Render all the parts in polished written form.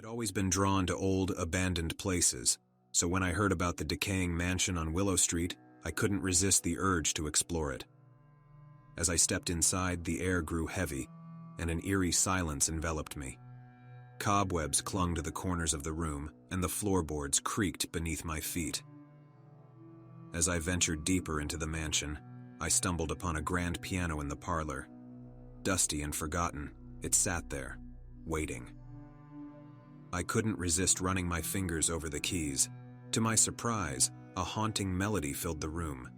always been drawn to old, abandoned places, so when I heard about the decaying mansion on Willow Street, I couldn't resist the urge to explore it. As I stepped inside, the air grew heavy, and an eerie silence enveloped me. Cobwebs clung to the corners of the room, and the floorboards creaked beneath my feet. As I ventured deeper into the mansion, I stumbled upon a grand piano in the parlor. Dusty and forgotten, it sat there, waiting. I couldn't resist running my fingers over the keys. To my surprise, a haunting melody filled the room.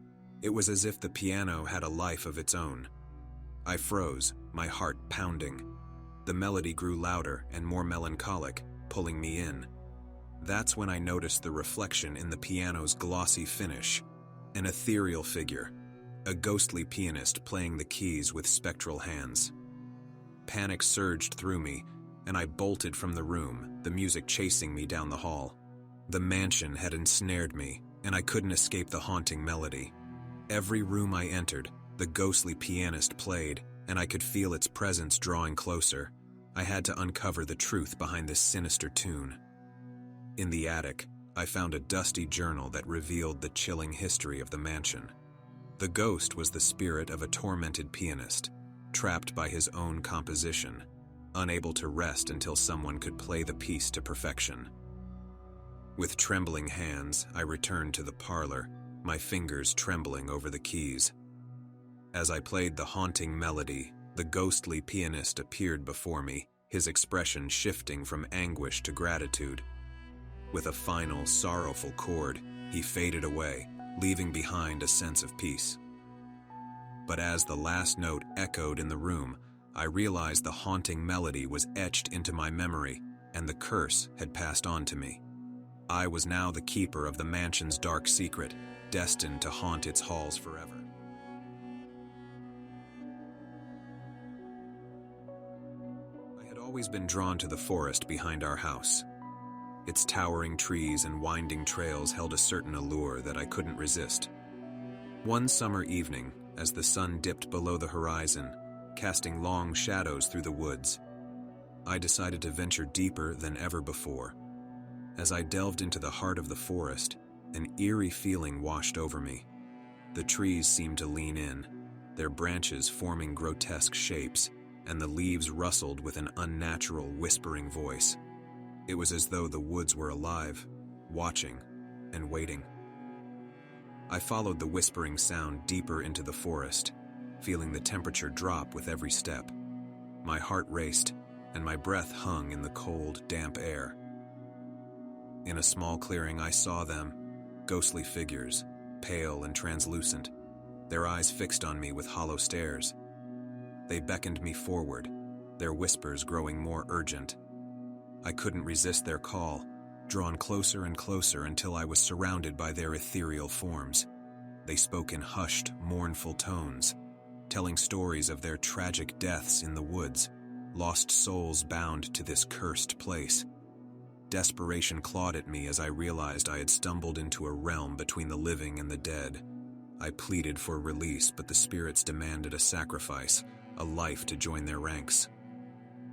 It was as if the piano had a life of its own. I froze, my heart pounding. The melody grew louder and more melancholic, pulling me in. That's when I noticed the reflection in the piano's glossy finish. An ethereal figure, a ghostly pianist playing the keys with spectral hands. Panic surged through me, and I bolted from the room, the music chasing me down the hall. The mansion had ensnared me, and I couldn't escape the haunting melody. Every room I entered, the ghostly pianist played, and I could feel its presence drawing closer. I had to uncover the truth behind this sinister tune. In the attic, I found a dusty journal that revealed the chilling history of the mansion. The ghost was the spirit of a tormented pianist, trapped by his own composition, unable to rest until someone could play the piece to perfection. With trembling hands, I returned to the parlor, my fingers trembling over the keys. As I played the haunting melody, the ghostly pianist appeared before me, his expression shifting from anguish to gratitude. With a final, sorrowful chord, he faded away, leaving behind a sense of peace. But as the last note echoed in the room, I realized the haunting melody was etched into my memory, and the curse had passed on to me. I was now the keeper of the mansion's dark secret, destined to haunt its halls forever. I had always been drawn to the forest behind our house. Its towering trees and winding trails held a certain allure that I couldn't resist. One summer evening, as the sun dipped below the horizon, casting long shadows through the woods, I decided to venture deeper than ever before. As I delved into the heart of the forest, an eerie feeling washed over me. The trees seemed to lean in, their branches forming grotesque shapes, and the leaves rustled with an unnatural, whispering voice. It was as though the woods were alive, watching and waiting. I followed the whispering sound deeper into the forest, feeling the temperature drop with every step. My heart raced, and my breath hung in the cold, damp air. In a small clearing, I saw them, ghostly figures, pale and translucent, their eyes fixed on me with hollow stares. They beckoned me forward, their whispers growing more urgent. I couldn't resist their call, drawn closer and closer until I was surrounded by their ethereal forms. They spoke in hushed, mournful tones, telling stories of their tragic deaths in the woods, lost souls bound to this cursed place. Desperation clawed at me as I realized I had stumbled into a realm between the living and the dead. I pleaded for release, but the spirits demanded a sacrifice, a life to join their ranks.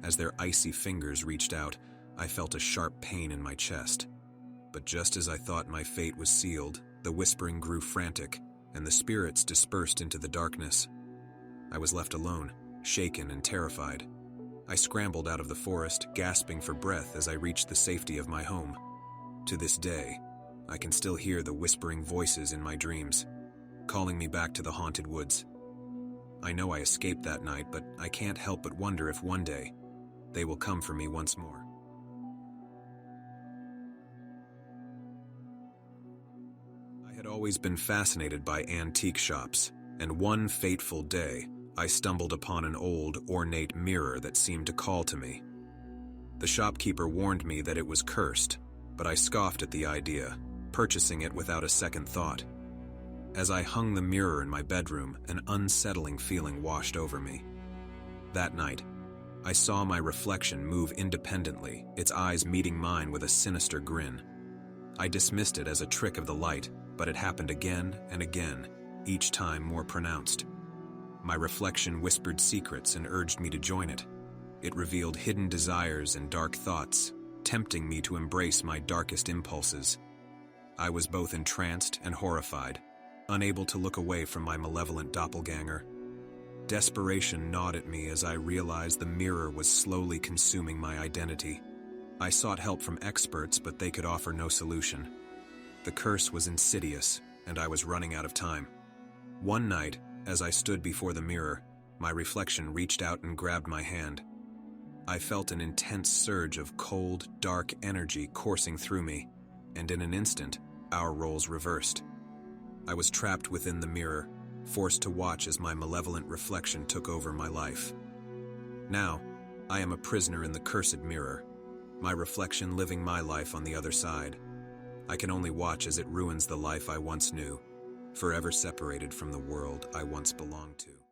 As their icy fingers reached out, I felt a sharp pain in my chest. But just as I thought my fate was sealed, the whispering grew frantic, and the spirits dispersed into the darkness. I was left alone, shaken and terrified. I scrambled out of the forest, gasping for breath as I reached the safety of my home. To this day, I can still hear the whispering voices in my dreams, calling me back to the haunted woods. I know I escaped that night, but I can't help but wonder if one day they will come for me once more. I had always been fascinated by antique shops, and one fateful day, I stumbled upon an old, ornate mirror that seemed to call to me. The shopkeeper warned me that it was cursed, but I scoffed at the idea, purchasing it without a second thought. As I hung the mirror in my bedroom, an unsettling feeling washed over me. That night, I saw my reflection move independently, its eyes meeting mine with a sinister grin. I dismissed it as a trick of the light, but it happened again and again, each time more pronounced. My reflection whispered secrets and urged me to join it. It revealed hidden desires and dark thoughts, tempting me to embrace my darkest impulses. I was both entranced and horrified, unable to look away from my malevolent doppelganger. Desperation gnawed at me as I realized the mirror was slowly consuming my identity. I sought help from experts, but they could offer no solution. The curse was insidious, and I was running out of time. One night, as I stood before the mirror, my reflection reached out and grabbed my hand. I felt an intense surge of cold, dark energy coursing through me, and in an instant, our roles reversed. I was trapped within the mirror, forced to watch as my malevolent reflection took over my life. Now, I am a prisoner in the cursed mirror, my reflection living my life on the other side. I can only watch as it ruins the life I once knew, forever separated from the world I once belonged to.